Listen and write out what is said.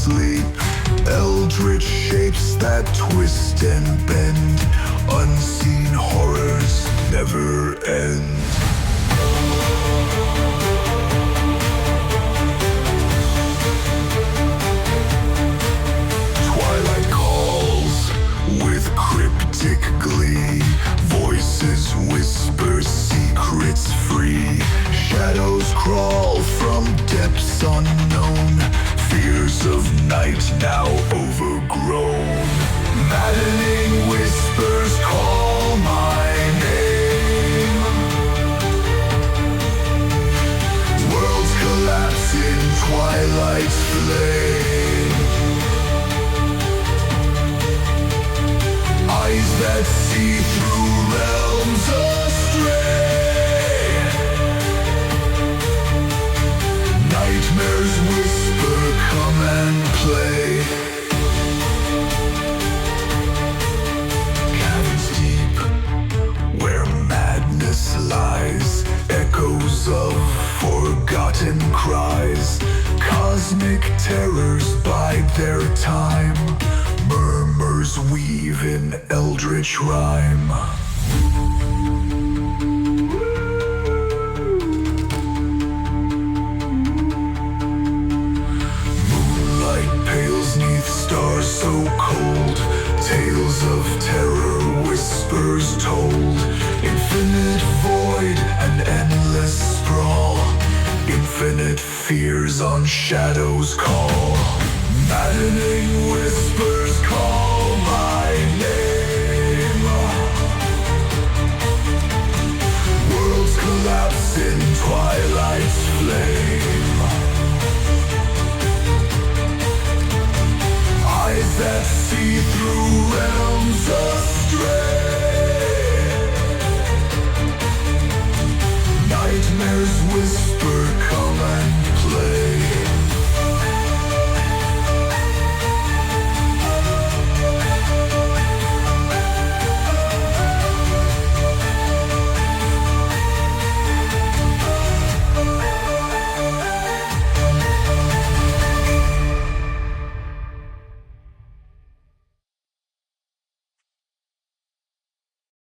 sleep. Eldritch shapes that twist and bend. Unseen horrors never end. Twilight calls with cryptic glee. Voices whisper secrets free. Shadows crawl from depths unknown. Fears of night now overgrown. Maddening whispers call my name. Worlds collapse in twilight's flame. Eyes that see through realms astray. Nightmares whisper, come and play. Caverns deep, where madness lies. Echoes of forgotten cries. Cosmic terrors bide their time. Murmurs weave in eldritch rhyme. Moonlight pales 'neath stars so cold. Tales of terror, whispers told. Infinite void and endless sprawl. Infinite fears on shadows call. Maddening whispers call.